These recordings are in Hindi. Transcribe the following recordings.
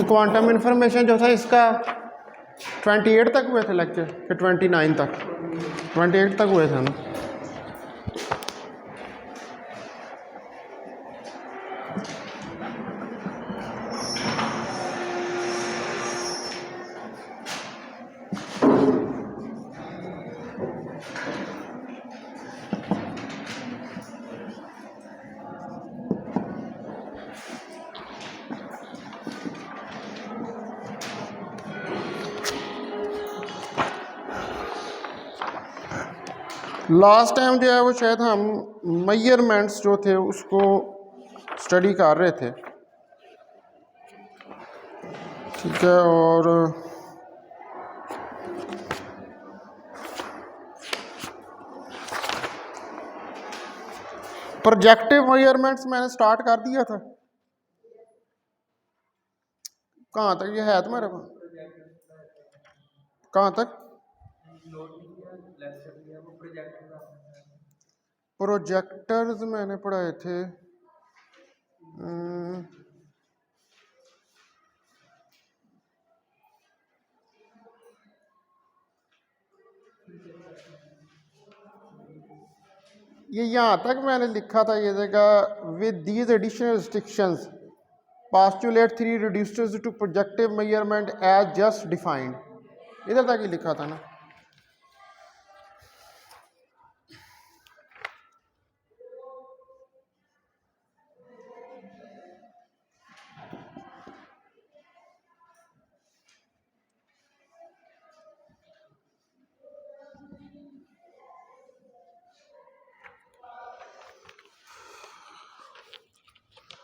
क्वांटम इंफॉर्मेशन जो था इसका 28 तक हुए थे लेक्चर कि 29 तक? 28 तक हुए थे ना। लास्ट टाइम जो है वो शायद हम मेजरमेंट्स जो थे उसको स्टडी कर रहे थे, ठीक है। और प्रोजेक्टिव मेजरमेंट्स मैंने स्टार्ट कर दिया था। कहाँ तक ये है तुम्हारे पास? कहाँ तक? प्रोजेक्टर्स मैंने पढ़ाए थे। ये यहाँ तक मैंने लिखा था, ये जगह with these additional restrictions postulate 3 reducers to projective measurement as just defined, इधर तक ही लिखा था ना।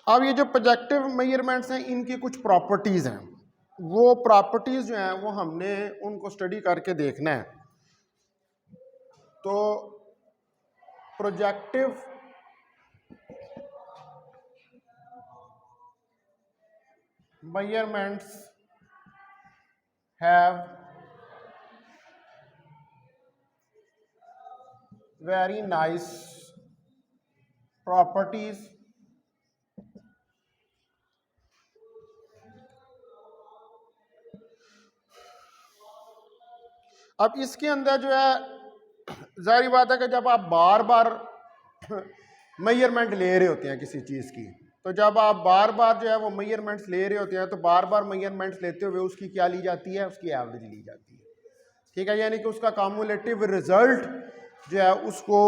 अब ये जो प्रोजेक्टिव मेजरमेंट्स हैं इनकी कुछ प्रॉपर्टीज़ हैं, वो प्रॉपर्टीज़ जो हैं वो हमने उनको स्टडी करके देखना है। तो projective measurements have very nice properties अब इसके अंदर जो है जाहिर बात है कि जब आप बार बार मेजरमेंट ले रहे होते हैं किसी चीज़ की, तो जब आप बार बार जो है वो मेजरमेंट्स ले रहे होते हैं तो बार बार मेजरमेंट्स लेते हुए उसकी क्या ली जाती है? उसकी एवरेज ली जाती है, ठीक है। यानी कि उसका कम्युलेटिव रिजल्ट जो है उसको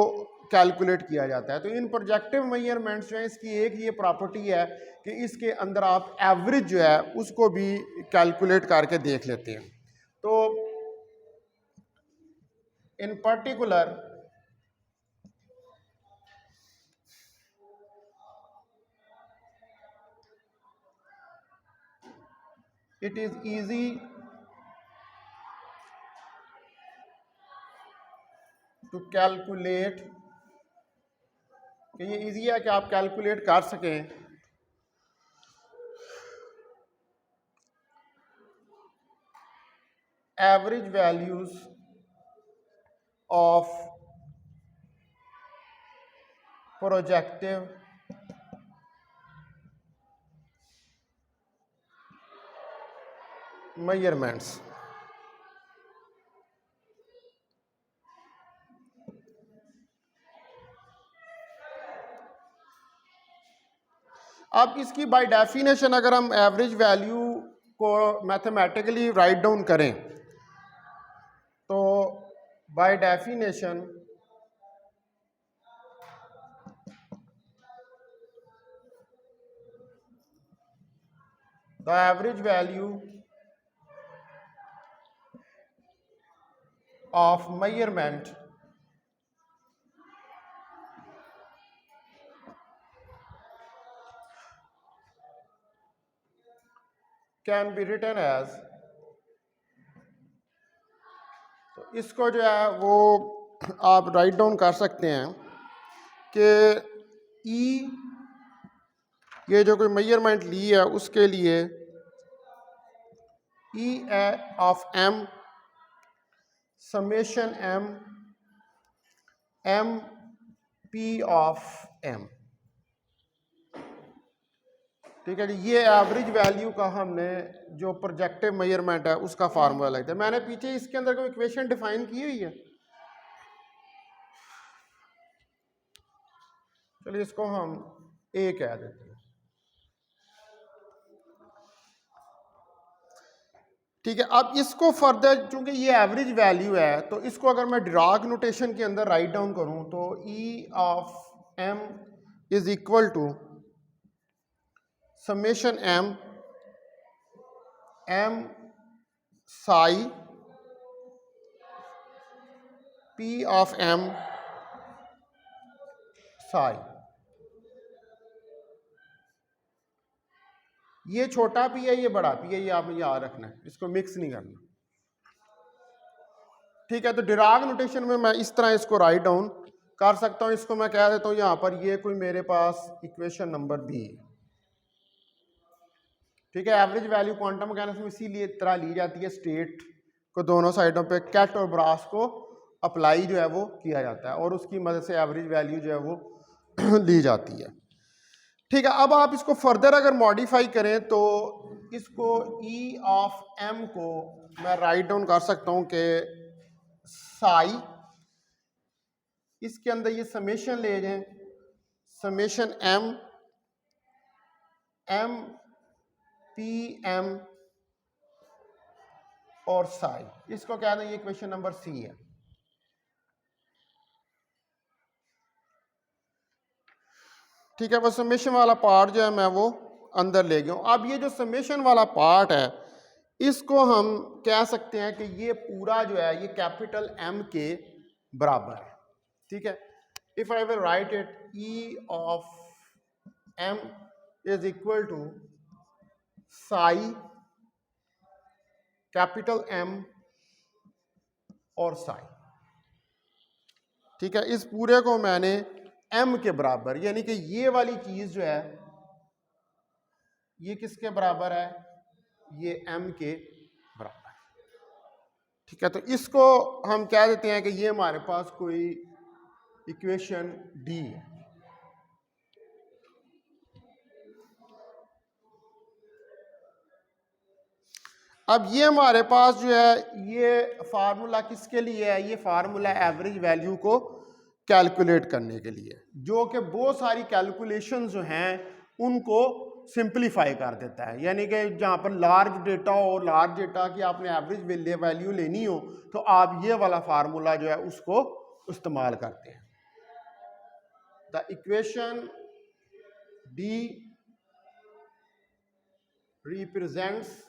कैलकुलेट किया जाता है। तो इन प्रोजेक्टिव मेजरमेंट्स जो है इसकी एक ये प्रॉपर्टी है कि इसके अंदर आप एवरेज जो है उसको भी कैलकुलेट करके देख लेते हैं। तो in particular it is easy to calculate, कि ये इजी है कि आप कैलकुलेट कर सकें average values of projective measurements. अब इसकी बाय डेफिनेशन अगर हम एवरेज वैल्यू को मैथमेटिकली राइट डाउन करें तो by definition the average value of measurement can be written as, तो इसको जो है वो आप राइट डाउन कर सकते हैं कि ई ये जो कोई मेजरमेंट ली है उसके लिए E of M summation M P of M, ठीक है जी, ये एवरेज वैल्यू का हमने जो प्रोजेक्टिव मेजरमेंट है उसका फार्मूला लगता है। मैंने पीछे इसके अंदर कोई इक्वेशन डिफाइन की हुई है, चलिए इसको हम ए कह देते हैं। ठीक है, अब इसको फर्दर, चूंकि ये एवरेज वैल्यू है, तो इसको अगर मैं डिराग नोटेशन के अंदर राइट डाउन करूं तो E of M is equal to summation M psi P of M psi. ये छोटा पी है, ये बड़ा पी है, ये आपने याद रखना है, इसको मिक्स नहीं करना। ठीक है, तो डिराग नोटेशन में मैं इस तरह इसको राइट डाउन कर सकता हूं। इसको मैं कह देता हूं यहां पर ये कोई मेरे पास इक्वेशन नंबर बी है। ठीक है, एवरेज वैल्यू क्वांटम मैकेनिक्स में इसीलिए तरह ली जाती है, स्टेट को दोनों साइडों पे कैट और ब्रास को अप्लाई जो है वो किया जाता है और उसकी मदद से एवरेज वैल्यू जो है वो ली जाती है। ठीक है, अब आप इसको फर्दर अगर मॉडिफाई करें तो इसको ई ऑफ एम को मैं राइट डाउन कर सकता हूं कि साई, इसके अंदर ये समेशन ले जाएं, समेशन एम पी एम और साई, इसको कह दें ये क्वेश्चन नंबर सी है। ठीक है, वो समेशन वाला पार्ट जो है मैं वो अंदर ले गया हूं। अब ये जो समेशन वाला पार्ट है इसको हम कह सकते हैं कि ये पूरा जो है ये कैपिटल एम के बराबर है। ठीक है, if I will write it, E of M is equal to psi capital M और साई। ठीक है, इस पूरे को मैंने एम के बराबर, यानी कि ये वाली चीज जो है ये किसके बराबर है, ये एम के बराबर। ठीक है, तो इसको हम कह देते हैं कि ये हमारे पास कोई इक्वेशन डी है। अब ये हमारे पास जो है ये फार्मूला किसके लिए है, ये फार्मूला एवरेज वैल्यू को कैलकुलेट करने के लिए, जो कि बहुत सारी कैलकुलेशन जो हैं उनको सिंप्लीफाई कर देता है। यानी कि जहाँ पर लार्ज डेटा हो, लार्ज डेटा की आपने एवरेज वैल्यू लेनी हो तो आप ये वाला फार्मूला जो है उसको इस्तेमाल करते हैं। The equation D represents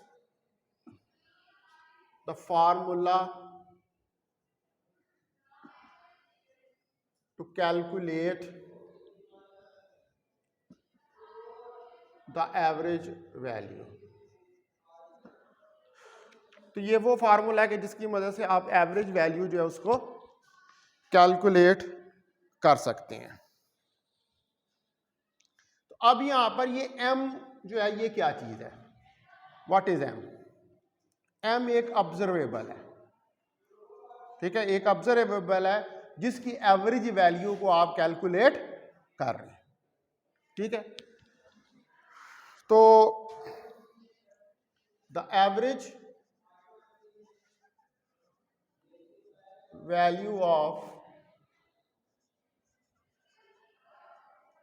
the formula to calculate the average value। तो ये वो फार्मूला है कि जिसकी मदद से आप एवरेज वैल्यू जो है उसको कैलकुलेट कर सकते हैं। तो अब यहां पर ये m जो है ये क्या चीज है, व्हाट इज m? m एक ऑब्जर्वेबल है। ठीक है, एक ऑब्जर्वेबल है जिसकी एवरेज वैल्यू को आप कैलकुलेट कर रहे हैं। ठीक है, तो the average value of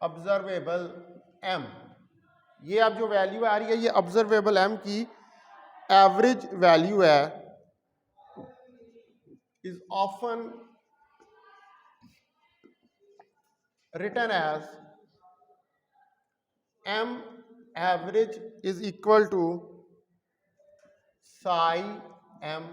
observable m, ये अब जो वैल्यू आ रही है ये ऑब्जर्वेबल m की एवरेज वैल्यू है, is often written as m average is equal to psi m।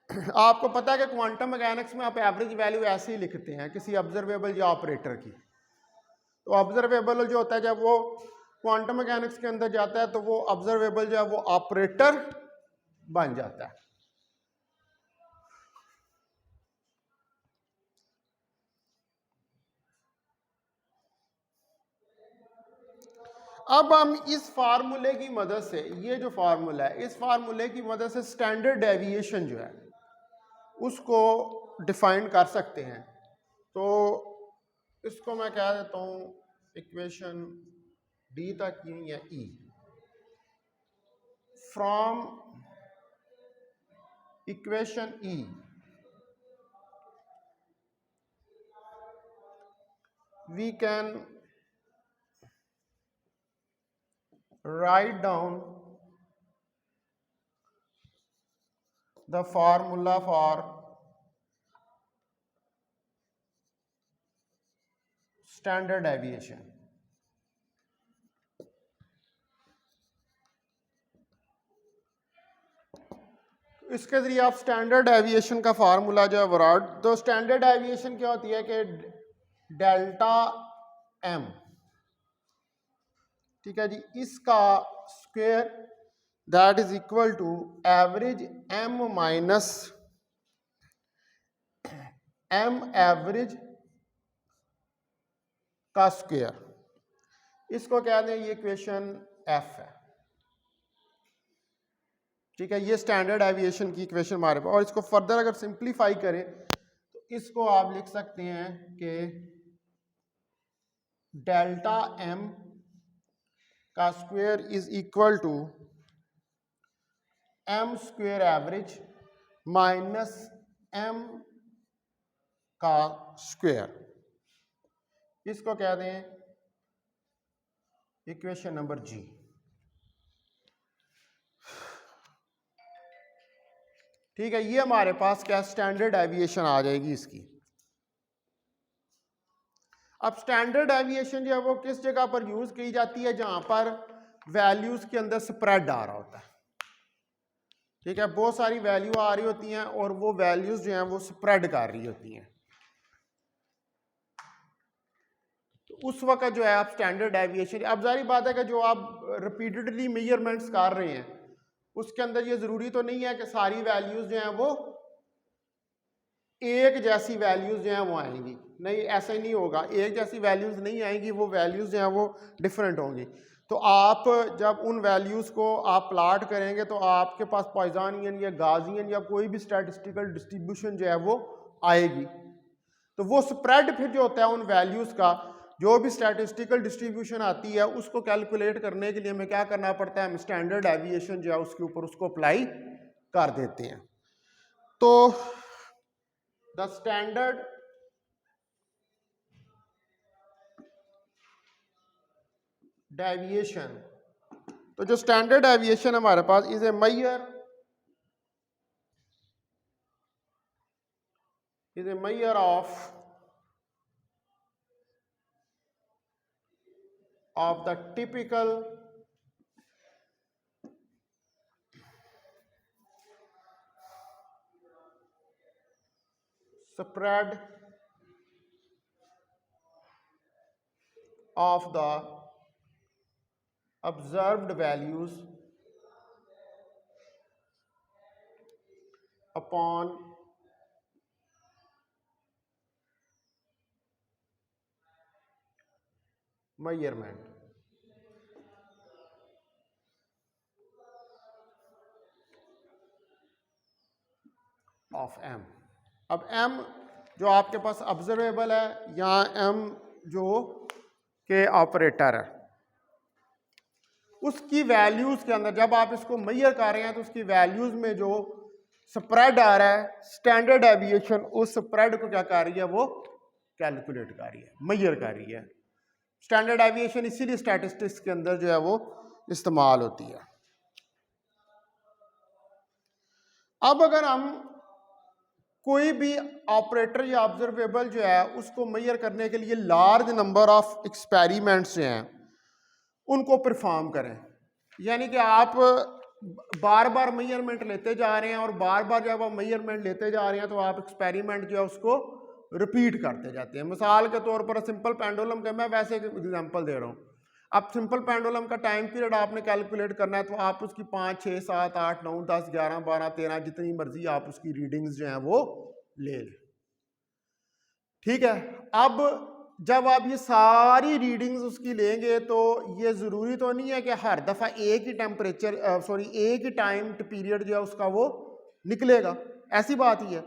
आपको पता है कि क्वांटम मैकेनिक्स में आप एवरेज वैल्यू ऐसे ही लिखते हैं किसी ऑब्जर्वेबल या ऑपरेटर की। तो ऑब्जर्वेबल जो होता है जब वो क्वांटम मैकेनिक्स के अंदर जाता है तो वो ऑब्जर्वेबल जो है वो ऑपरेटर बन जाता है। अब हम इस फार्मूले की मदद से, ये जो फार्मूला है इस फार्मूले की मदद से स्टैंडर्ड डेविएशन जो है उसको डिफाइन कर सकते हैं। तो इसको मैं कह देता हूं इक्वेशन डी तक की हुई है ई from equation E we can write down the formula for standard deviation. इसके जरिए आप स्टैंडर्ड डेविएशन का फार्मूला जो है वो तो स्टैंडर्ड डेविएशन क्या होती है कि डेल्टा एम, ठीक है जी, इसका square that is equal to average M minus M average का स्क्वायर, इसको क्या दें, ये इक्वेशन एफ है, ठीक है। ये स्टैंडर्ड एविएशन की इक्वेशन हमारे पास, और इसको फर्दर अगर सिंप्लीफाई करें तो इसको आप लिख सकते हैं कि डेल्टा एम का square is equal to M square average minus M का स्क्वायर, इसको क्या दें, इक्वेशन नंबर जी। ठीक है, ये हमारे पास क्या स्टैंडर्ड डेविएशन आ जाएगी इसकी। अब स्टैंडर्ड डेविएशन जो है वो किस जगह पर यूज की जाती है, जहां पर वैल्यूज के अंदर स्प्रेड आ रहा होता है, ठीक है, बहुत सारी वैल्यू आ रही होती हैं और वो वैल्यूज जो हैं वो स्प्रेड कर रही होती हैं, तो उस वक्त जो है आप स्टैंडर्ड डेविएशन, अब जारी बात है कि जो आप रिपीटेडली मेजरमेंट्स कर रहे हैं उसके अंदर ये जरूरी तो नहीं है कि सारी वैल्यूज जो हैं वो एक जैसी वैल्यूज जो हैं वो आएंगी, नहीं, ऐसा ही नहीं होगा, एक जैसी वैल्यूज नहीं आएंगी, वो वैल्यूज जो हैं वो डिफरेंट होंगी। तो आप जब उन वैल्यूज को आप प्लाट करेंगे तो आपके पास पॉइजनियन या गाजियन या कोई भी स्टैटिस्टिकल डिस्ट्रीब्यूशन जो है वो आएगी, तो वो स्प्रेड फिर जो होता है उन वैल्यूज का, जो भी स्टैटिस्टिकल डिस्ट्रीब्यूशन आती है उसको कैलकुलेट करने के लिए हमें क्या करना पड़ता है, हम स्टैंडर्ड डेविएशन जो है उसके ऊपर उसको अप्लाई कर देते हैं। तो द स्टैंडर्ड डेविएशन, तो जो स्टैंडर्ड डेविएशन हमारे पास is a measure of the typical spread of the observed values upon measurement। Of M, अब एम जो आपके पास ऑब्जर्वेबल है या एम जो के ऑपरेटर है, उसकी वैल्यूज के अंदर जब आप इसको मेजर कर रहे हैं तो उसकी वैल्यूज में जो स्प्रेड आ रहा है, स्टैंडर्ड डेविएशन उस स्प्रेड को क्या कर रही है, वो कैलकुलेट कर रही है, मेजर कर रही है। स्टैंडर्ड डेविएशन इसीलिए स्टैटिस्टिक्स के अंदर जो है वो इस्तेमाल होती है। अब अगर हम कोई भी ऑपरेटर या ऑब्जर्वेबल जो है उसको मेजर करने के लिए लार्ज नंबर ऑफ एक्सपेरिमेंट्स जो हैं उनको परफॉर्म करें, यानी कि आप बार बार मेजरमेंट लेते जा रहे हैं और बार बार जब आप मेजरमेंट लेते जा रहे हैं तो आप एक्सपेरिमेंट जो है उसको रिपीट करते जाते हैं। मिसाल के तौर पर सिंपल पेंडुलम का मैं वैसे एक एग्जांपल दे रहा हूँ, अब सिंपल पेंडुलम का टाइम पीरियड आपने कैलकुलेट करना है तो आप उसकी 5, 6, 7, 8, 9, 10, 11, 12, 13 जितनी मर्जी आप उसकी रीडिंग्स जो हैं वो ले लें, ठीक है। अब जब आप ये सारी रीडिंग्स उसकी लेंगे तो ये ज़रूरी तो नहीं है कि हर दफ़ा एक ही टेम्परेचर एक ही टाइम पीरियड जो है उसका वो निकलेगा, ऐसी बात ही है,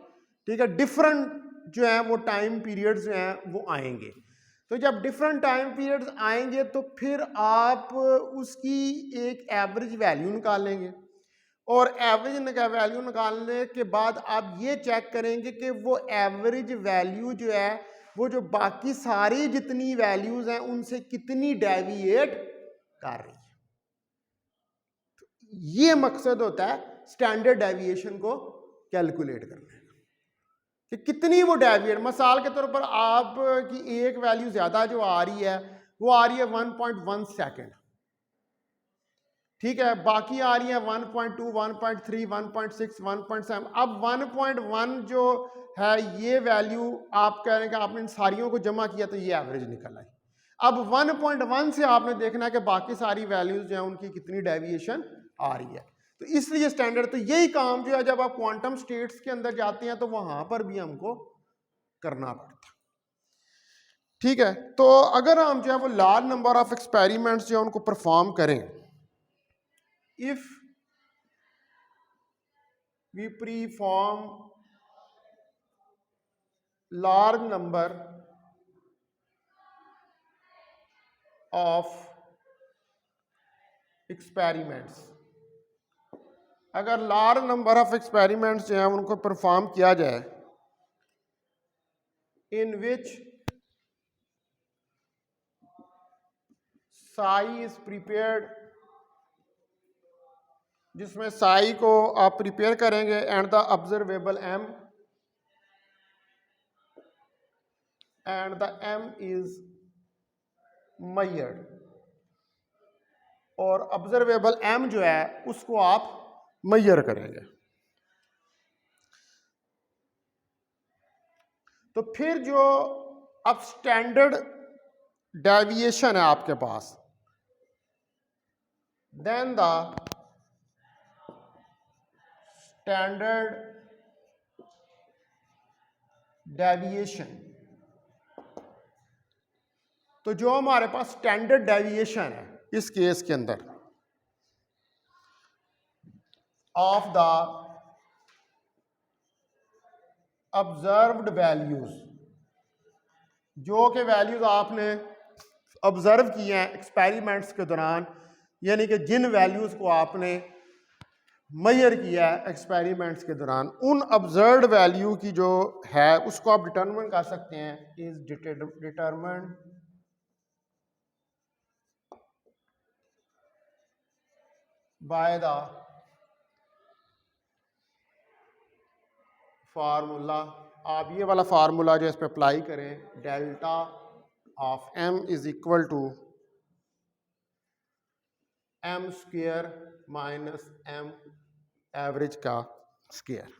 ठीक है। डिफरेंट जो है वो टाइम पीरियड्स जो हैं वो आएंगे। तो जब डिफरेंट टाइम पीरियड्स आएंगे तो फिर आप उसकी एक एवरेज वैल्यू निकालेंगे और एवरेज वैल्यू निकालने के बाद आप ये चेक करेंगे कि वो एवरेज वैल्यू जो है वो जो बाकी सारी जितनी वैल्यूज हैं उनसे कितनी डेविएट कर रही है। ये मकसद होता है स्टैंडर्ड डेविएशन को कैलकुलेट करने का कि कितनी वो डेविएट। मिसाल के तौर पर आपकी एक वैल्यू ज्यादा जो आ रही है वो आ रही है 1.1 सेकेंड, ठीक है, बाकी आ रही है 1.2, 1.3, 1.6, 1.7। अब 1.1 जो है ये वैल्यू आप कह रहे हैं कि आपने इन सारियों को जमा किया तो ये एवरेज निकल आई। अब 1.1 से आपने देखना है कि बाकी सारी वैल्यूज जो है उनकी कितनी डेविएशन आ रही है। तो इसलिए स्टैंडर्ड, तो यही काम जो है जब आप क्वांटम स्टेट्स के अंदर जाते हैं तो वहां पर भी हमको करना पड़ता है, ठीक है। तो अगर हम जो है वो लार्ज नंबर ऑफ एक्सपेरिमेंट्स जो है उनको परफॉर्म करें, if we perform large number of experiments, अगर लार्ज नंबर ऑफ एक्सपेरिमेंट्स जो हैं उनको परफॉर्म किया जाए in which psi is prepared, जिसमें साई को आप प्रिपेयर करेंगे and the observable M and the M is measured, और ऑब्जर्वेबल एम जो है उसको आप मेजर करेंगे। तो फिर जो अब स्टैंडर्ड डेविएशन है आपके पास, देन द स्टैंडर्ड डेविएशन, तो जो हमारे पास स्टैंडर्ड डेविएशन है इस केस के अंदर ऑफ द ऑब्जर्व्ड वैल्यूज, जो के वैल्यूज आपने ऑब्जर्व किए हैं एक्सपेरिमेंट्स के दौरान, यानी कि जिन वैल्यूज को आपने मेजर किया है एक्सपेरिमेंट्स के दौरान, उन ऑब्जर्व्ड वैल्यू की जो है उसको आप डिटरमिन कर सकते हैं, is determined by the formula. आप ये वाला फार्मूला जो इस पे अप्लाई करें, delta of M is equal to M square minus M average का स्क्वायर,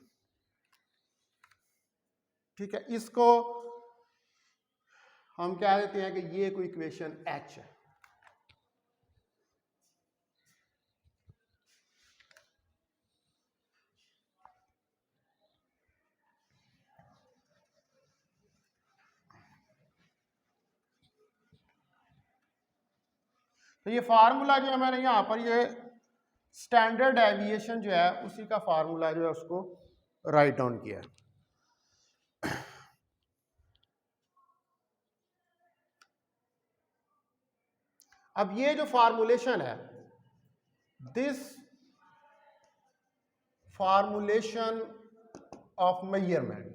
ठीक है। इसको हम कह देते हैं कि ये कोई इक्वेशन एच है। तो ये फार्मूला जो है मैंने यहाँ पर ये स्टैंडर्ड डेविएशन जो है उसी का फार्मूला जो है उसको राइट डाउन किया है। अब ये जो फार्मूलेशन है, दिस फार्मूलेशन ऑफ मेजरमेंट,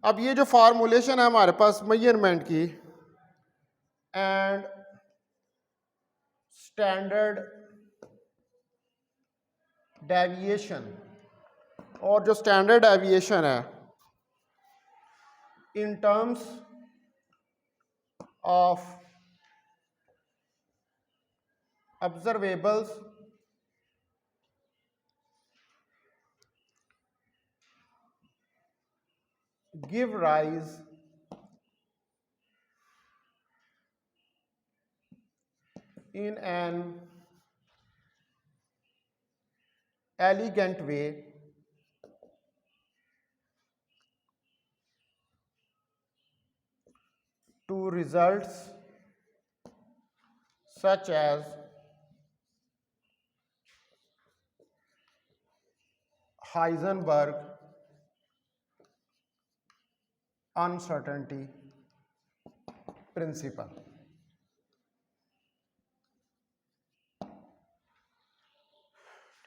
अब ये जो फार्मूलेशन है हमारे पास मेजरमेंट की एंड स्टैंडर्ड डेविएशन, और जो स्टैंडर्ड डेविएशन है in terms of observables give rise in an elegant way to results such as Heisenberg uncertainty principle.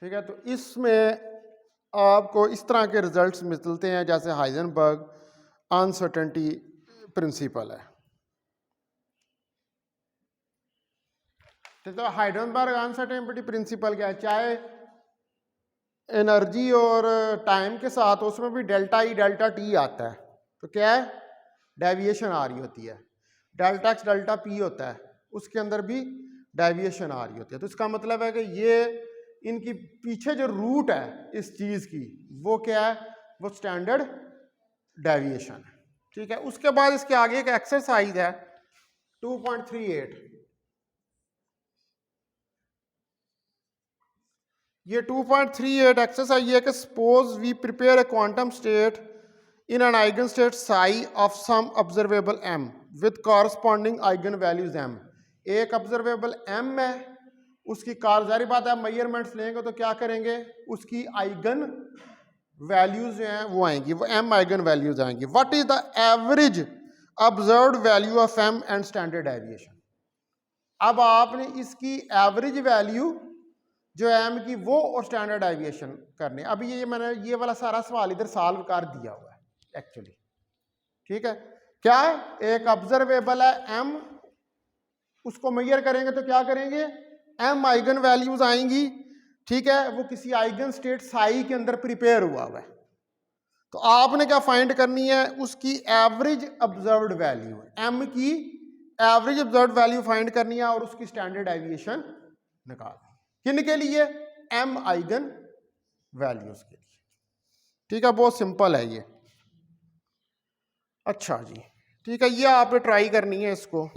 ठीक है, तो इसमें आपको इस तरह के रिजल्ट्स मिलते हैं जैसे हाइजेनबर्ग अनसर्टेनिटी प्रिंसिपल है। तो हाइजेनबर्ग अनसर्टेनिटी प्रिंसिपल क्या है? चाहे एनर्जी और टाइम के साथ उसमें भी डेल्टा ई डेल्टा टी आता है, तो क्या है? डेविएशन आ रही होती है। डेल्टा एक्स डेल्टा पी होता है, उसके अंदर भी डेविएशन आ रही होती है। तो इसका मतलब है कि ये इनकी पीछे जो रूट है इस चीज़ की वो क्या है? वो स्टैंडर्ड डेविएशन है। ठीक है, उसके बाद इसके आगे एक एक्सरसाइज है 2.38। ये 2.38 एक्सरसाइज है कि suppose we prepare a quantum state in an eigen state psi of some observable M with corresponding eigen values M. एक ऑब्जर्वेबल एम है, उसकी ज़ाहिर बात है मेजरमेंट्स लेंगे तो क्या करेंगे? उसकी आइगन वैल्यूज जो हैं वो आएंगी, वो एम आइगन वैल्यूज आएंगी। What is the average observed value of M and standard deviation. अब आपने इसकी एवरेज वैल्यू जो एम की वो और स्टैंडर्ड डेविएशन करने। अभी ये मैंने ये वाला सारा सवाल इधर सॉल्व कर दिया हुआ है एक्चुअली। ठीक है, क्या एक ऑब्जर्वेबल है एम, उसको मेजर करेंगे तो क्या करेंगे? एम आइगन वैल्यूज आएंगी। ठीक है, वो किसी आइगन स्टेट साई के अंदर प्रिपेयर हुआ है। तो आपने क्या फाइंड करनी है? उसकी एवरेज ऑब्जर्व्ड वैल्यू, एम की एवरेज ऑब्जर्व्ड वैल्यू फाइंड करनी है और उसकी स्टैंडर्ड डेविएशन निकालनी। किन के लिए? एम आइगन वैल्यूज के लिए। ठीक है, बहुत सिंपल है ये। अच्छा जी, ठीक है, ये आपने ट्राई करनी है इसको।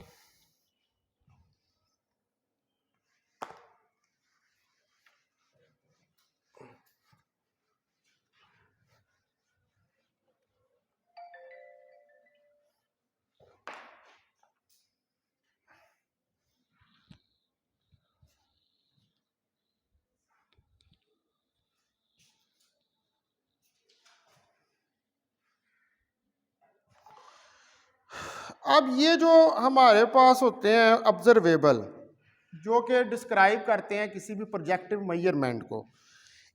अब ये जो हमारे पास होते हैं ऑब्जर्वेबल, जो कि डिस्क्राइब करते हैं किसी भी प्रोजेक्टिव मेजरमेंट को,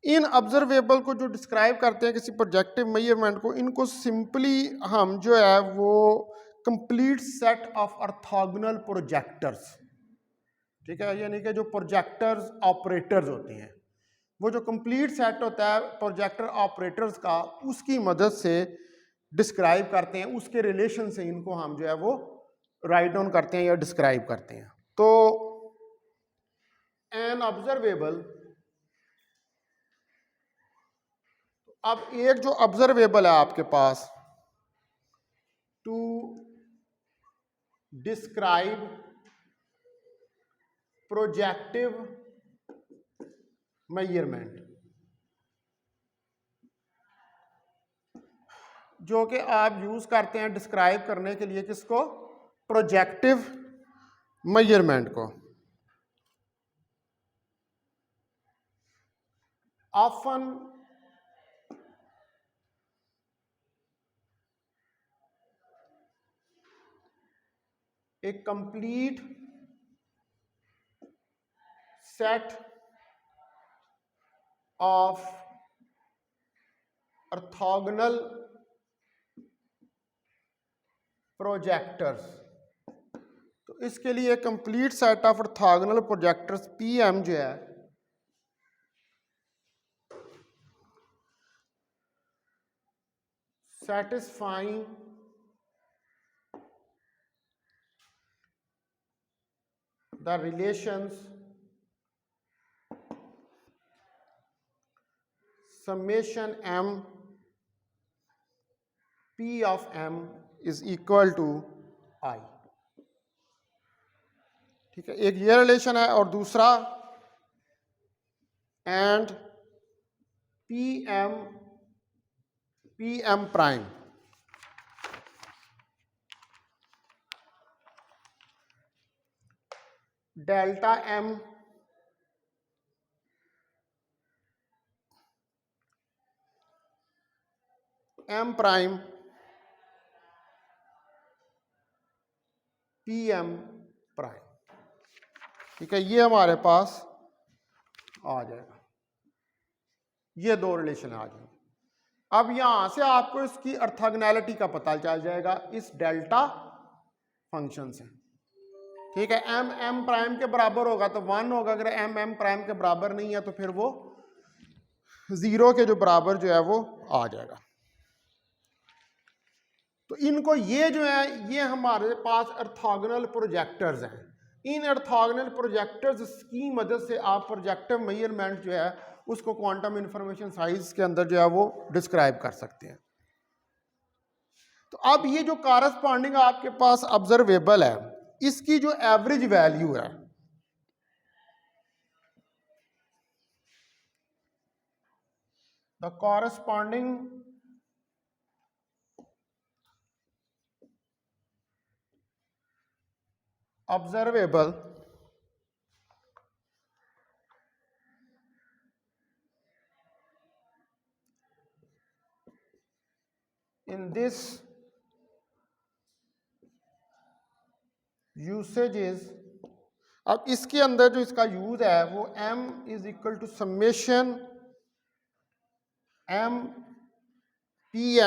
इन ऑब्जर्वेबल को जो डिस्क्राइब करते हैं किसी प्रोजेक्टिव मेजरमेंट को, इनको सिंपली हम जो है वो complete set of orthogonal projectors, ठीक है, यानी कि जो प्रोजेक्टर्स ऑपरेटर्स होते हैं, वो जो कंप्लीट सेट होता है प्रोजेक्टर ऑपरेटर्स का, उसकी मदद से डिस्क्राइब करते हैं। उसके रिलेशन से इनको हम जो है वो राइट डाउन करते हैं या डिस्क्राइब करते हैं। तो एन ऑब्जर्वेबल, अब एक जो ऑब्जर्वेबल है आपके पास, टू डिस्क्राइब प्रोजेक्टिव मेजरमेंट, जो कि आप यूज करते हैं डिस्क्राइब करने के लिए किसको? प्रोजेक्टिव मेजरमेंट को। Often a complete set of orthogonal projectors। तो इसके लिए complete set of orthogonal projectors PM जो है, satisfying the relations summation m p of m is equal to I। ठीक है, एक ये रिलेशन है और दूसरा and P M prime delta M prime P M prime. ठीक है, ये हमारे पास आ जाएगा, ये दो रिलेशन आ जाएंगे। अब यहां से आपको इसकी ऑर्थोगोनैलिटी का पता चल जाएगा इस डेल्टा फंक्शन से। ठीक है, एम एम प्राइम के बराबर होगा तो 1 होगा, अगर एम एम प्राइम के बराबर नहीं है तो फिर वो 0 के जो बराबर जो है वो आ जाएगा। तो इनको ये जो है ये हमारे पास ऑर्थोगोनल प्रोजेक्टर्स हैं। इन ऑर्थोगोनल प्रोजेक्टर्स की मदद से आप प्रोजेक्टिव मेजरमेंट जो है उसको क्वांटम इंफॉर्मेशन साइंस के अंदर जो है वो डिस्क्राइब कर सकते हैं। तो अब ये जो कॉरस्पॉन्डिंग आपके पास ऑब्जर्वेबल है, इसकी जो एवरेज वैल्यू है, the corresponding observable in this usage is, अब इसके अंदर जो इसका यूज है वो m is equal to summation m P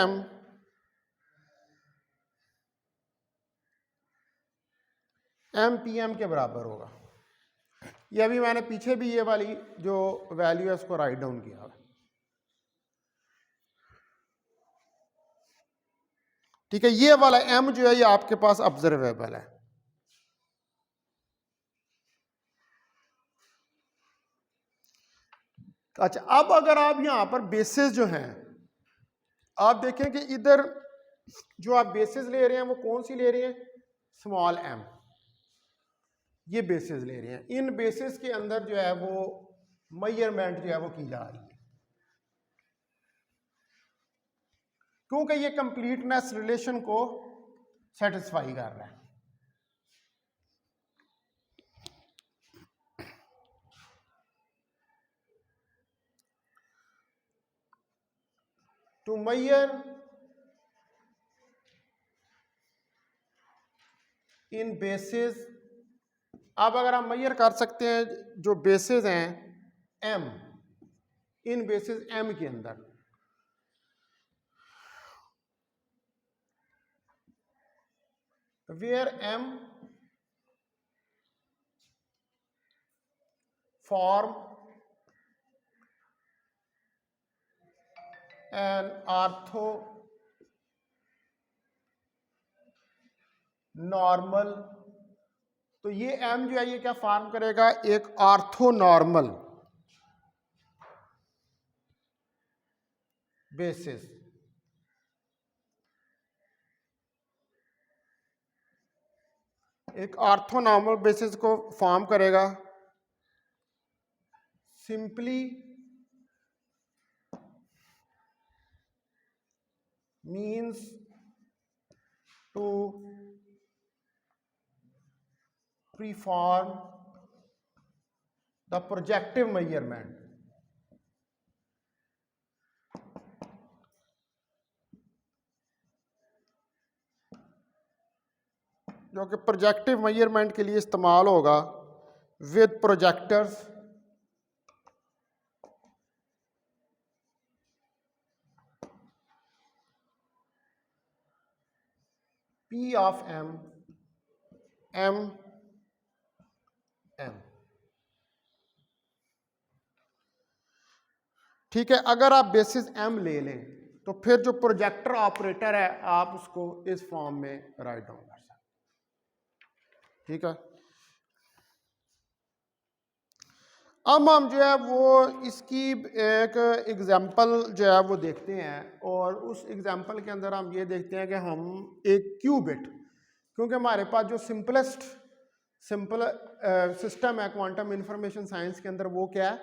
M के बराबर होगा। ये अभी मैंने पीछे भी ये वाली जो वैल्यू है उसको राइट डाउन किया है। ठीक है, ये वाला m जो है ये आपके पास ऑब्जर्वेबल है। अच्छा, अब अगर आप यहां पर बेसिस जो हैं, आप देखें कि इधर जो आप बेसिस ले रहे हैं वो कौन सी ले रहे हैं, स्मॉल m, ये बेसिस ले रहे हैं। इन बेसिस के अंदर जो है वो मेजरमेंट जो है वो की जा रही है, क्योंकि ये कंप्लीटनेस रिलेशन को सेटिस्फाई कर रहा है। टू मेजर इन बेसिस, अब अगर हम मेजर कर सकते हैं जो बेसिस हैं m, इन बेसिस m के अंदर where m form an orthonormal, तो ये m जो है ये क्या फॉर्म करेगा, एक आर्थो नॉर्मल बेसिस। एक आर्थोनॉर्मल बेसिस को फॉर्म करेगा simply means to perform the projective measurement। जो कि प्रोजेक्टिव मेजरमेंट के लिए इस्तेमाल होगा with projectors P of m m m। ठीक है, अगर आप बेसिस m ले लें तो फिर जो प्रोजेक्टर ऑपरेटर है आप उसको इस फॉर्म में राइट डाउन कर सकते। ठीक है, अब हम जो है वो इसकी एक एग्जांपल जो है वो देखते हैं, और उस एग्जांपल के अंदर हम ये देखते हैं कि हम एक क्यूबिट, क्योंकि हमारे पास जो सिंपल सिस्टम है क्वांटम इंफॉर्मेशन साइंस के अंदर वो क्या है,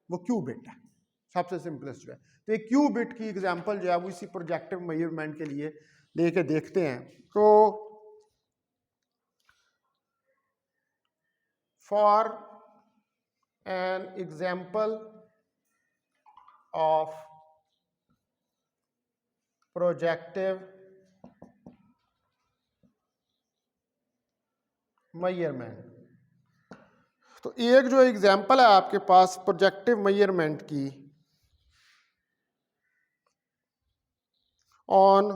वो क्यूबिट है, सबसे सिंपलेस्ट जो है। तो एक क्यूबिट की एग्जांपल जो है वो इसी प्रोजेक्टिव मेजरमेंट के लिए लेके देखते हैं। तो for an example of projective measurement. तो एक जो एग्जांपल है आपके पास प्रोजेक्टिव मेजरमेंट की ऑन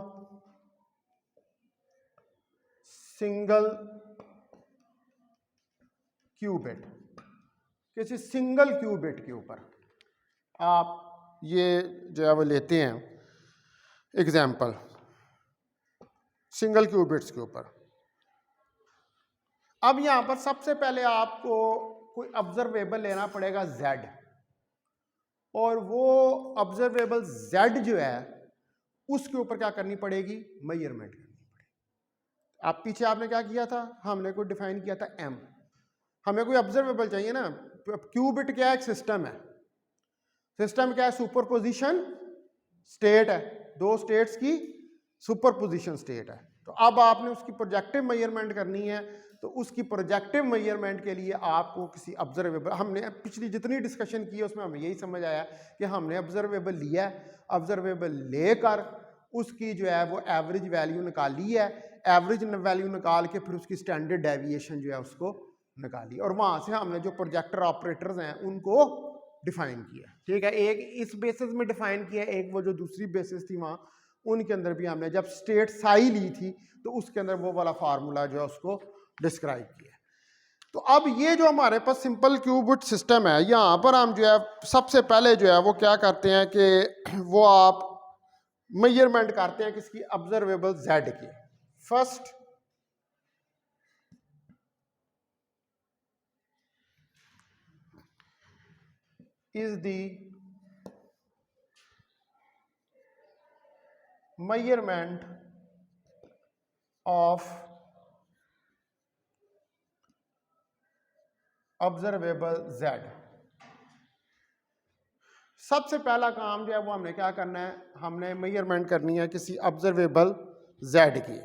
सिंगल क्यूबिट, किसी सिंगल क्यूबिट के ऊपर आप ये जो है वो लेते हैं एग्जांपल सिंगल क्यूबिट्स के ऊपर। अब यहां पर सबसे पहले आपको कोई ऑब्जर्वेबल लेना पड़ेगा z, और वो ऑब्जर्वेबल z जो है उसके ऊपर क्या करनी पड़ेगी, मेजरमेंट करनी पड़ेगी। आप पीछे आपने क्या किया था, हमने कोई डिफाइन किया था m, हमें कोई ऑब्जर्वेबल चाहिए ना। क्यूबिट क्या है, एक सिस्टम है। सिस्टम क्या है, सुपरपोजिशन स्टेट है, दो स्टेट्स की सुपरपोजिशन स्टेट है। तो अब आपने उसकी प्रोजेक्टिव मेजरमेंट करनी है, तो उसकी प्रोजेक्टिव मेजरमेंट के लिए आपको किसी ऑब्जर्वेबल, हमने पिछली जितनी डिस्कशन की है उसमें हमें यही समझ आया कि हमने ऑब्जर्वेबल लिया है, ऑब्जर्वेबल लेकर उसकी जो है वो एवरेज वैल्यू निकाली है, एवरेज वैल्यू निकाल के फिर उसकी स्टैंडर्ड डेविएशन जो है उसको निकाली, और वहां से हमने जो प्रोजेक्टर ऑपरेटर्स हैं उनको डिफाइन किया। ठीक है, एक इस बेसिस में डिफाइन किया, एक वो जो दूसरी बेसिस थी वहां उनके अंदर भी हमने जब स्टेट साई ली थी तो उसके अंदर वो वाला फार्मूला जो है उसको डिस्क्राइब किया। तो अब ये जो हमारे पास सिंपल क्यूबिट सिस्टम है, यहाँ पर हम जो है सबसे पहले जो है वो क्या करते हैं कि वो आप मेजरमेंट करते हैं किसकी, ऑब्जर्वेबल z की। First is the measurement of observable z। सबसे पहला काम जो है वो हमने क्या करना है, हमने मेजरमेंट करनी है किसी ऑब्जर्वेबल z की।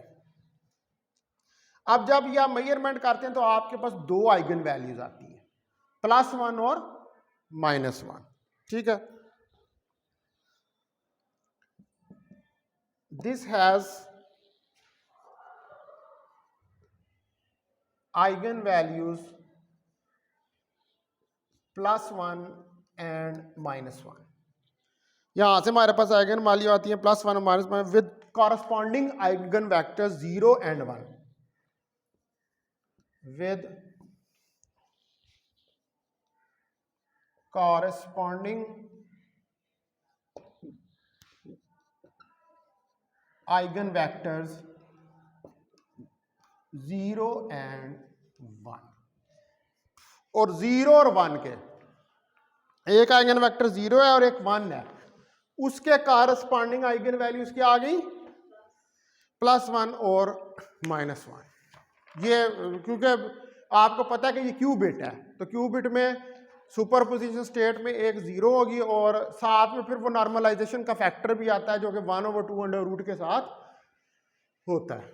अब जब यह मेजरमेंट करते हैं तो आपके पास दो आइगन वैल्यूज आती हैं, +1 और -1। ठीक है, this has eigen values +1 and -1। यहां से हमारे पास आइगन वैल्यू आती है +1 और -1 with corresponding eigen vectors 0 and 1, with corresponding eigenvectors 0 and 1। और 0 और 1 के, एक आइगन वेक्टर 0 है और एक 1 है, उसके कॉरस्पॉन्डिंग आइगन वैल्यूज क्या आ गई, +1 और -1। ये क्योंकि आपको पता है कि ये क्यूबिट है, तो क्यूबिट में सुपरपोजिशन स्टेट में एक 0 होगी और साथ में फिर वो नॉर्मलाइजेशन का फैक्टर भी आता है जो कि 1/2 अंडर रूट के साथ होता है।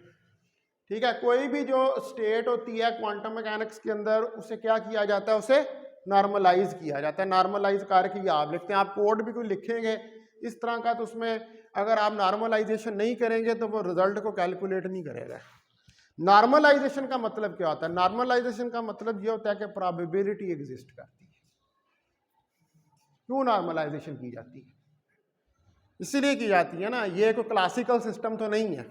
ठीक है, कोई भी जो स्टेट होती है क्वांटम मैकेनिक्स के अंदर उसे क्या किया जाता है, उसे नॉर्मलाइज किया जाता है। नॉर्मलाइज करके आप लिखते हैं, आप कोड भी कोई लिखेंगे इस तरह का, तो उसमें अगर आप नॉर्मलाइजेशन नहीं करेंगे तो वो रिजल्ट को कैलकुलेट नहीं करेगा। नॉर्मलाइजेशन का मतलब क्या होता है, नॉर्मलाइजेशन का मतलब ये होता है कि प्रोबेबिलिटी एग्जिस्ट करती है। क्यों नॉर्मलाइजेशन की जाती है, इसीलिए की जाती है ना, ये कोई क्लासिकल सिस्टम तो नहीं है,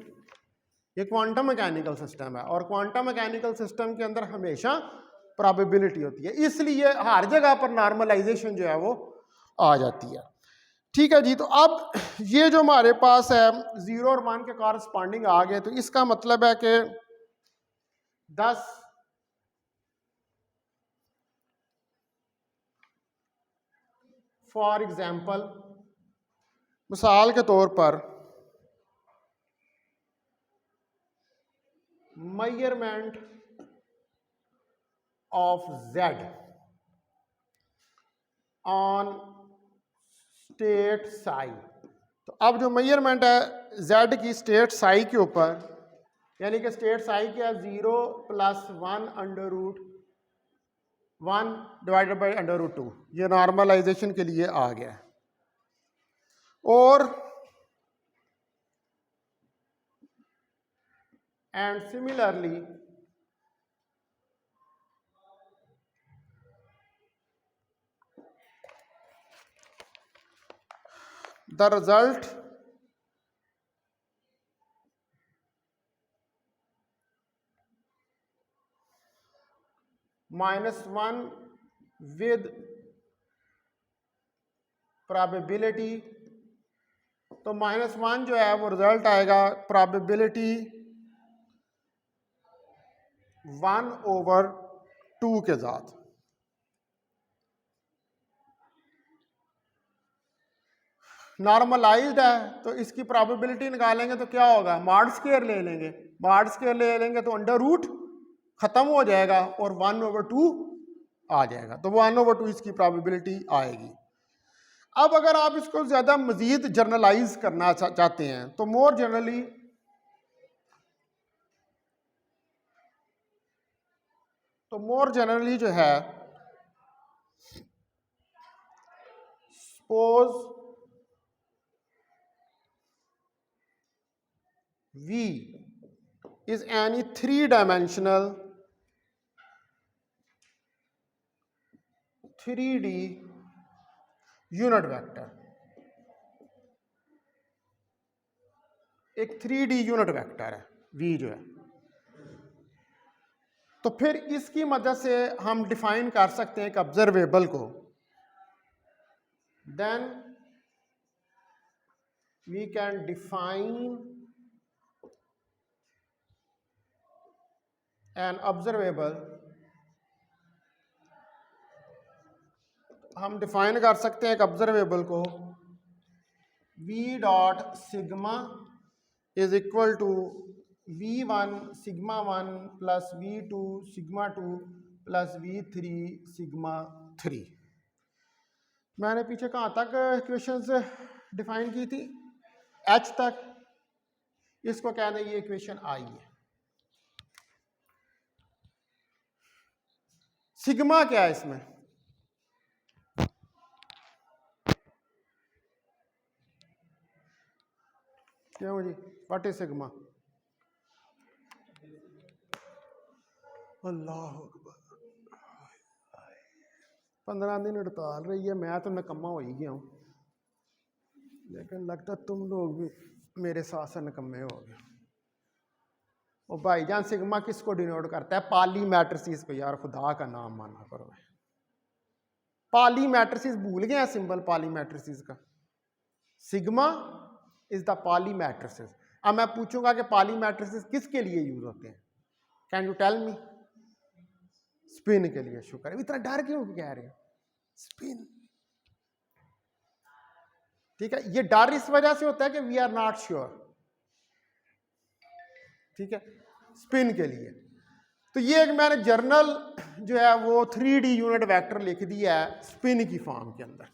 ये क्वांटम मैकेनिकल सिस्टम है, और क्वांटम मैकेनिकल सिस्टम के अंदर हमेशा प्रोबेबिलिटी होती है, इसलिए हर जगह पर नॉर्मलाइजेशन जो है वो आ जाती है। ठीक है जी, तो अब ये जो हमारे पास है 0 और 1 के कॉरस्पॉन्डिंग आ गए, तो इसका मतलब है कि 10 फॉर एग्जाम्पल, मिसाल के तौर पर measurement of z on state Sai. तो अब जो मेजरमेंट है z की स्टेट साई के ऊपर, यानी कि स्टेट साई क्या है, 0 + 1 under root 1 divided by under root 2, ये नॉर्मलाइजेशन के लिए आ गया। और and similarly the result -1 with probability, तो -1 जो है वो रिजल्ट आएगा प्रोबेबिलिटी 1/2 के साथ। नॉर्मलाइज्ड है तो इसकी प्रोबेबिलिटी निकालेंगे तो क्या होगा, मॉड स्क्वायर ले लेंगे, मॉड स्क्वायर ले लेंगे तो अंडर रूट खत्म हो जाएगा और 1/2 आ जाएगा, तो 1/2 इसकी प्रोबेबिलिटी आएगी। अब अगर आप इसको ज्यादा मजीद जर्नलाइज करना चाहते हैं तो मोर जनरली जो है, suppose V is any 3-dimensional 3D unit vector, एक 3D यूनिट वेक्टर है V जो है, तो फिर इसकी मदद से हम डिफाइन कर सकते हैं एक ऑब्जर्वेबल को। Then we can define an observable, हम डिफाइन कर सकते हैं एक ऑब्जर्वेबल को V dot sigma is equal to V1 sigma 1 plus V2 sigma 2 plus V3 sigma 3। मैंने पीछे कहाँ तक इक्वेशंस डिफाइन की थी, H तक, इसको कह दें ये इक्वेशन आई है। सिग्मा क्या है इसमें, क्या हो जी, व्हाट इज सिग्मा? अल्लाह अकबर, 15 दिन हड़ताल रही है, मैं तो नकम्मा हो ही गया हूँ, लेकिन लगता तुम लोग भी मेरे साथ से नकम्मे हो गए। और भाईजान सिग्मा किसको डिनोट करता है? पाली मैट्रिसेस को। यार खुदा का नाम माना करो, पाली मैट्रिसेस भूल गए हैं सिंबल पाली मैट्रिसेस का। Sigma is the Pali matrices. अब मैं पूछूंगा कि पाली मैट्रिसेस किसके लिए यूज होते हैं, can you tell me? Spin के लिए। शुक्र है, इतना डर क्यों कह रहे हैं? स्पिन, ठीक है, ये डर इस वजह से होता है कि वी आर नॉट श्योर, ठीक है, स्पिन के लिए। तो ये एक मैंने जर्नल जो है वो 3D यूनिट वेक्टर लिख दिया है स्पिन की फॉर्म के अंदर,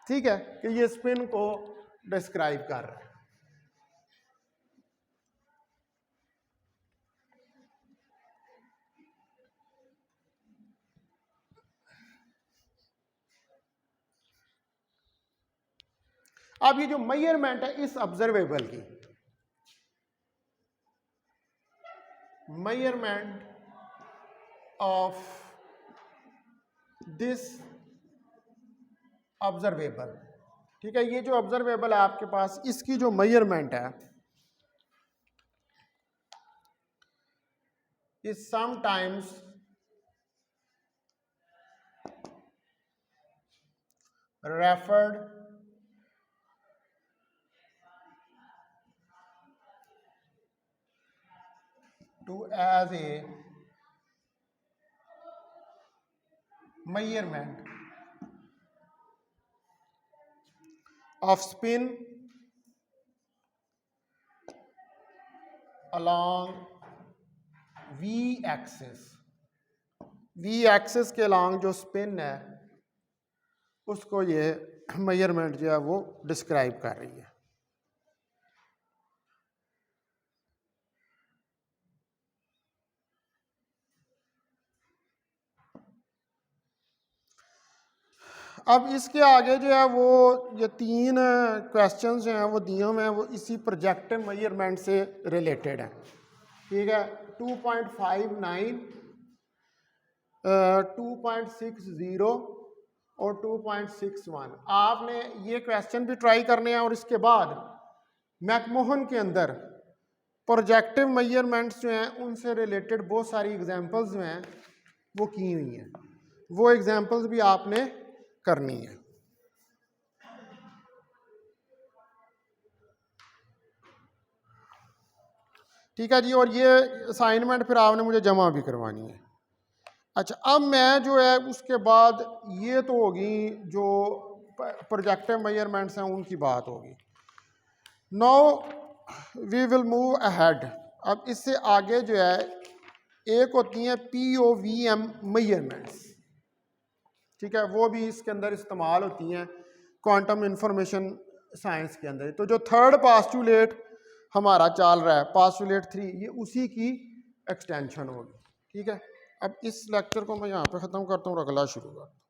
ठीक है, कि ये स्पिन को डिस्क्राइब कर रहा है। अब ये जो मेजरमेंट है इस ऑब्जर्वेबल की, मेजरमेंट ऑफ दिस ऑब्जर्वेबल, ठीक है, ये जो ऑब्जर्वेबल है आपके पास, इसकी जो मेजरमेंट है is sometimes referred to as a measurement of spin along V axis। V axis के along जो स्पिन है उसको ये मेजरमेंट जो है वो डिस्क्राइब कर रही है। अब इसके आगे जो है वो ये 3 क्वेश्चंस जो हैं वो दिए हुए हैं, वो इसी प्रोजेक्टिव मेजरमेंट से रिलेटेड हैं, ठीक है। 2.59, 2.60 और 2.61। आपने ये क्वेश्चन भी ट्राई करने हैं और इसके बाद मैकमोहन के अंदर प्रोजेक्टिव मेजरमेंट्स जो हैं उनसे रिलेटेड बहुत सारी एग्जांपल्स जो हैं वो की हुई हैं, वो एग्जांपल्स भी आपने करनी है। ठीक है जी, और ये असाइनमेंट फिर आपने मुझे जमा भी करवानी है। अच्छा, अब मैं जो है उसके बाद ये तो होगी जो प्रोजेक्टिव मेजरमेंट्स हैं उनकी बात होगी। Now we will move ahead. अब इससे आगे जो है एक होती हैं POVM मेजरमेंट्स, ठीक है, वो भी इसके अंदर इस्तेमाल होती हैं क्वांटम इंफॉर्मेशन साइंस के अंदर। तो जो थर्ड पास्टुलेट हमारा चल रहा है, पास्टुलेट 3, ये उसी की एक्सटेंशन होगी। ठीक है, अब इस लेक्चर को मैं यहाँ पे ख़त्म करता हूँ और अगला शुरू करता हूँ।